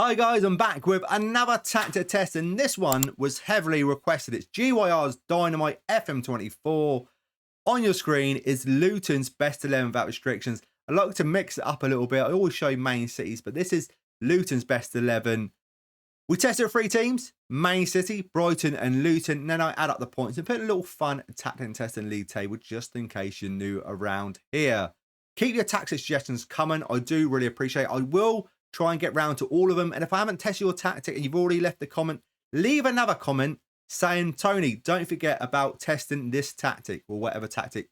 Hi guys, I'm back with another tactic test, and this one was heavily requested. It's GYR's Dynamite FM24. On your screen is Luton's best 11 without restrictions. I like to mix it up a little bit. I always show main cities, but this is Luton's best 11. We tested 3 teams, Main City, Brighton and Luton. And then I add up the points and put a little fun tactic test and league table just in case you're new around here. Keep your tactic suggestions coming. I do really appreciate it. I will try and get round to all of them. And if I haven't tested your tactic and you've already left a comment, leave another comment saying, Tony, don't forget about testing this tactic or whatever tactic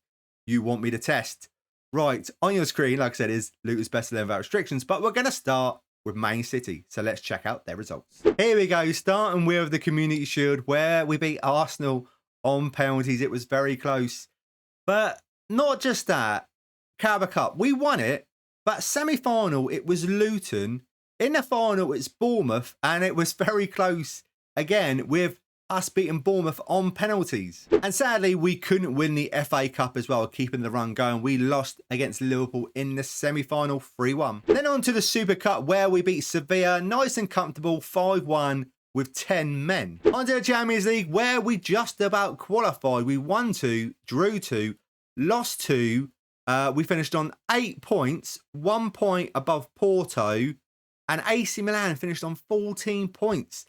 you want me to test. Right, on your screen, like I said, is Luton's best 11 without restrictions, but we're going to start with Main City. So let's check out their results. Here we go, starting with the Community Shield, where we beat Arsenal on penalties. It was very close. But not just that, Carabao Cup, we won it. But semi-final, it was Luton. In the final, it's Bournemouth, and it was very close again with us beating Bournemouth on penalties. And sadly, we couldn't win the FA Cup as well, keeping the run going. We lost against Liverpool in the semi-final 3-1. Then on to the Super Cup, where we beat Sevilla, nice and comfortable, 5-1 with 10 men. On to the Champions League, where we just about qualified. We won 2, drew 2, lost 2. We finished on 8 points, 1 point above Porto, and AC Milan finished on 14 points.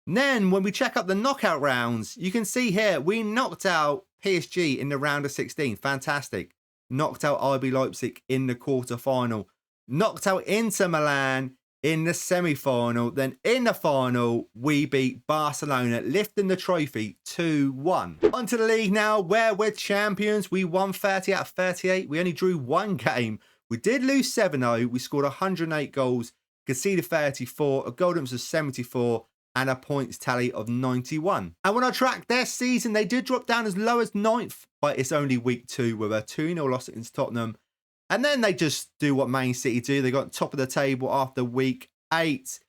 And then when we check up the knockout rounds, you can see here we knocked out PSG in the round of 16. Fantastic. Knocked out RB Leipzig in the quarter-final. Knocked out Inter Milan in the semi-final. Then in the final, we beat Barcelona, lifting the trophy 2-1. Onto the league now, where we're champions. We won 30 out of 38. We only drew 1 game. We did lose 7-0. We scored 108 goals, conceded 34, a goal difference of 74, and a points tally of 91. And when I tracked their season, they did drop down as low as 9th, but it's only week 2 with a 2-0 loss against Tottenham. And then they just do what Man City do. They got top of the table after week 8.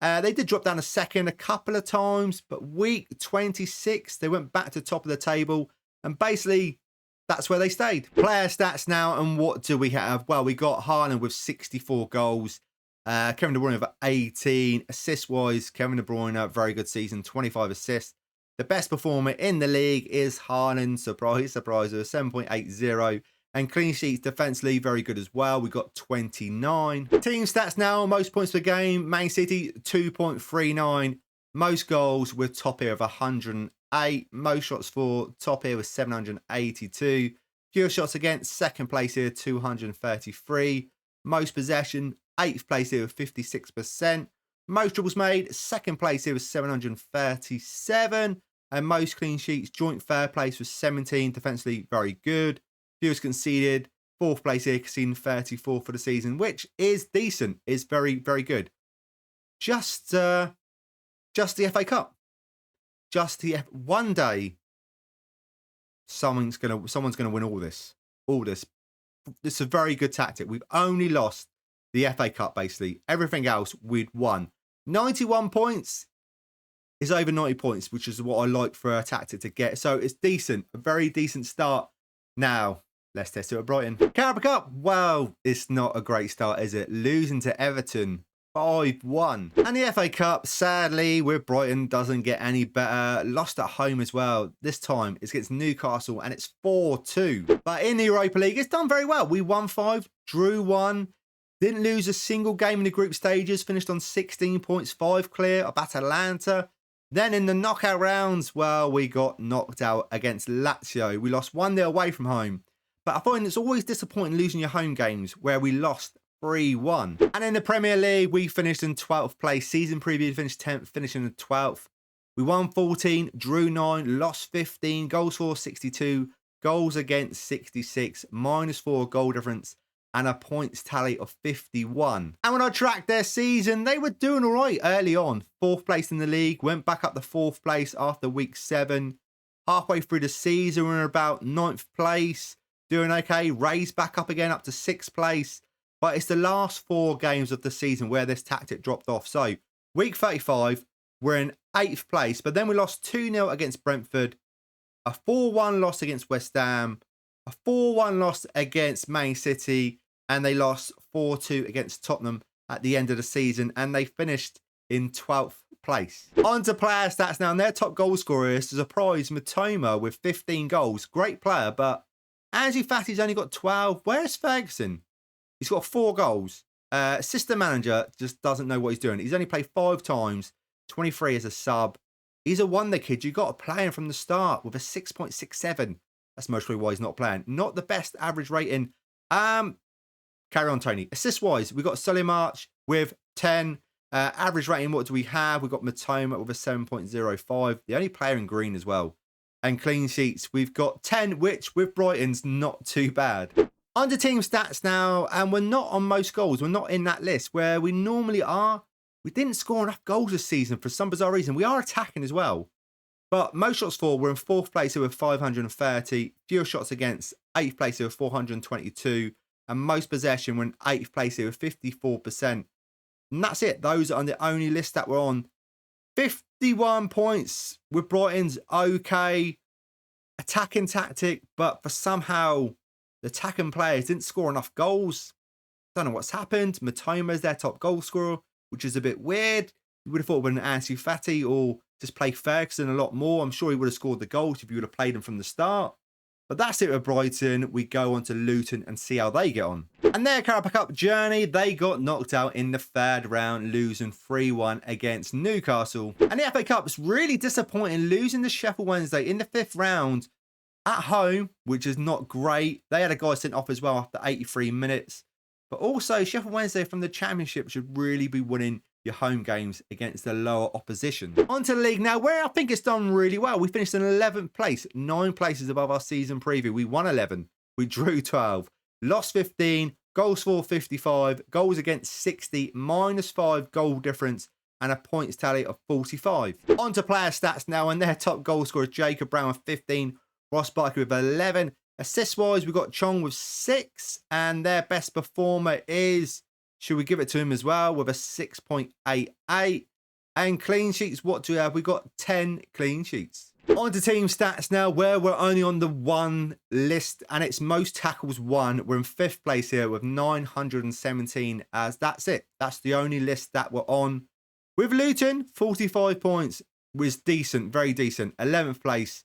They did drop down a second a couple of times, but week 26, they went back to top of the table. And basically, that's where they stayed. Player stats now, and what do we have? Well, we got Haaland with 64 goals. Kevin De Bruyne with 18. Assist-wise, Kevin De Bruyne, very good season, 25 assists. The best performer in the league is Haaland, surprise, surprise, with 7.80. And clean sheets defensively, very good as well. We got 29. Team stats now, most points per game. Man City, 2.39. Most goals with top here of 108. Most shots for, top here with 782. Fewer shots against, second place here, 233. Most possession, 8th place here with 56%. Most dribbles made, second place here with 737. And most clean sheets, joint third place with 17. Defensively, very good. Fewest conceded, 4th place here, conceding 34 for the season, which is decent, is very, very good. Just the FA Cup. One day, someone's gonna win all this. This is a very good tactic. We've only lost the FA Cup, basically. Everything else, we'd won. 91 points is over 90 points, which is what I like for a tactic to get. So it's decent, a very decent start. Now, let's test it at Brighton. Carabao Cup, well, it's not a great start, is it? Losing to Everton, 5-1. And the FA Cup, sadly, with Brighton, doesn't get any better. Lost at home as well. This time, it's against Newcastle, and it's 4-2. But in the Europa League, it's done very well. We won 5, drew 1. Didn't lose a single game in the group stages. Finished on 16 points, 5 clear of Atalanta. Then in the knockout rounds, well, we got knocked out against Lazio. We lost 1-0 away from home. But I find it's always disappointing losing your home games, where we lost 3-1. And in the Premier League, we finished in 12th place. Season preview finished 10th, finishing in 12th. We won 14, drew 9, lost 15, goals for 62, goals against 66, -4 goal difference, and a points tally of 51. And when I tracked their season, they were doing all right early on. 4th place in the league, went back up to 4th place after week 7. Halfway through the season, we were about 9th place, doing okay, raised back up again up to 6th place. But it's the last 4 games of the season where this tactic dropped off. So week 35, we're in 8th place, but then we lost 2-0 against Brentford, a 4-1 loss against West Ham, a 4-1 loss against Man City, and they lost 4-2 against Tottenham at the end of the season, and they finished in 12th place. On to player stats now, and their top goal scorer is, to surprise, Matoma with 15 goals. Great player, but Ansu Fati's only got 12. Where's Ferguson? He's got 4 goals. Assistant manager just doesn't know what he's doing. He's only played 5 times, 23 as a sub. He's a wonder kid. You got to play him from the start with a 6.67. That's mostly why he's not playing. Not the best average rating. Carry on, Tony. Assist-wise, we've got Solly March with 10. Average rating, what do we have? We've got Matoma with a 7.05. The only player in green as well. And clean sheets, we've got 10, which with Brighton's not too bad. Under team stats now, and we're not on most goals. We're not in that list where we normally are. We didn't score enough goals this season for some bizarre reason. We are attacking as well. But most shots for, we're in 4th place here with 530. Fewer shots against, 8th place here with 422. And most possession, we're in 8th place here with 54%. And that's it. Those are the only list that we're on. 51 points with Brighton's okay. Attacking tactic, but for somehow the attacking players didn't score enough goals. Don't know what's happened. Matoma's their top goal scorer, which is a bit weird. You would have thought it would have been Ansu Fati or just play Ferguson a lot more. I'm sure he would have scored the goals if you would have played him from the start. But that's it with Brighton. We go on to Luton and see how they get on. And their Carabao Cup journey, they got knocked out in the 3rd round, losing 3-1 against Newcastle. And the FA Cup's really disappointing, losing to Sheffield Wednesday in the 5th round at home, which is not great. They had a guy sent off as well after 83 minutes. But also, Sheffield Wednesday from the Championship should really be winning your home games against the lower opposition. On to the league now, where I think it's done really well. We finished in 11th place, 9 places above our season preview. We won 11, we drew 12, lost 15, goals for 55, goals against 60, -5 goal difference, and a points tally of 45. On to player stats now, and their top goal scorer is Jacob Brown with 15, Ross Barkley with 11. Assist-wise, we've got Chong with 6, and their best performer is, should we give it to him as well, with a 6.88. And clean sheets, what do we have? We've got 10 clean sheets. On to team stats now, where we're only on the 1 list, and it's most tackles won. We're in 5th place here with 917, as that's it. That's the only list that we're on. With Luton, 45 points was decent, very decent. 11th place,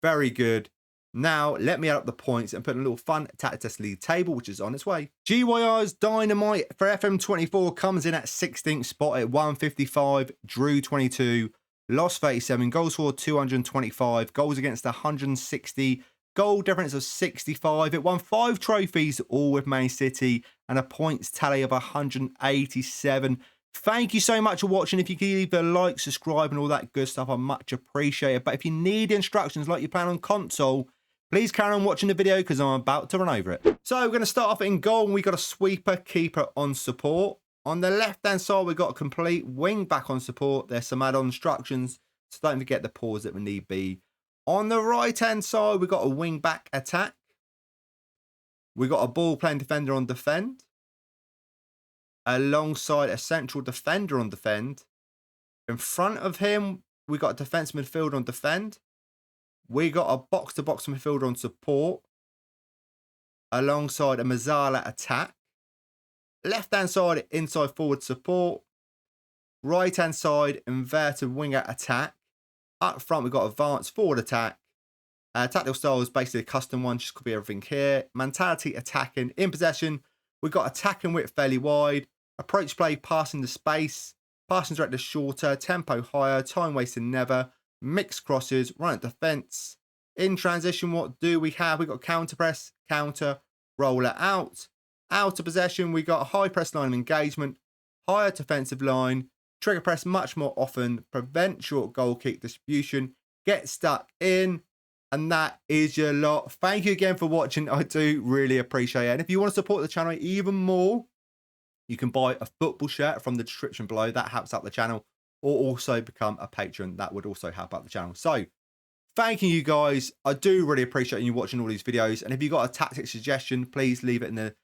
very good. Now, let me add up the points and put in a little fun Tactic Test League table, which is on its way. GYR's Dynamite for FM24 comes in at 16th spot at 155, drew 22, lost 37, goals for 225, goals against 160, goal difference of 65. It won 5 trophies, all with Man City, and a points tally of 187. Thank you so much for watching. If you could leave a like, subscribe, and all that good stuff, I much appreciate it. But if you need instructions like you're playing on console, please carry on watching the video because I'm about to run over it. So we're going to start off in goal, and we got a sweeper, keeper on support. On the left-hand side, we've got a complete wing back on support. There's some add-on instructions, so don't forget the pause that we need be. On the right-hand side, we've got a wing back attack. We've got a ball-playing defender on defend, alongside a central defender on defend. In front of him, we got a defensive midfielder on defend. We got a box-to-box midfielder on support, alongside a Mazzala attack. Left-hand side, inside forward support. Right-hand side, inverted winger attack. Up front, we've got advanced forward attack. Tactical style is basically a custom one, just could be everything here. Mentality, attacking. In possession, we've got attacking width fairly wide. Approach play, passing the space. Passing director shorter. Tempo higher. Time wasting never. Mixed crosses. Run at defence. In transition, what do we have? We've got counter press, counter, roller out. Out of possession, we got a high press line of engagement. Higher defensive line. Trigger press much more often. Prevent short goal kick distribution. Get stuck in. And that is your lot. Thank you again for watching. I do really appreciate it. And if you want to support the channel even more, you can buy a football shirt from the description below. That helps out the channel. Or also become a patron. That would also help out the channel. So, thank you guys. I do really appreciate you watching all these videos. And if you've got a tactic suggestion, please leave it in the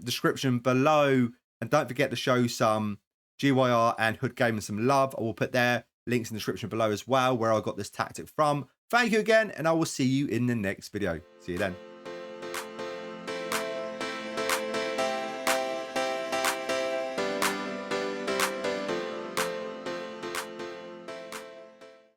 description below. And don't forget to show some GYR and Hood Gaming some love. I will put their links in the description below as well, where I got this tactic from. Thank you again, and I will see you in the next video. See you then.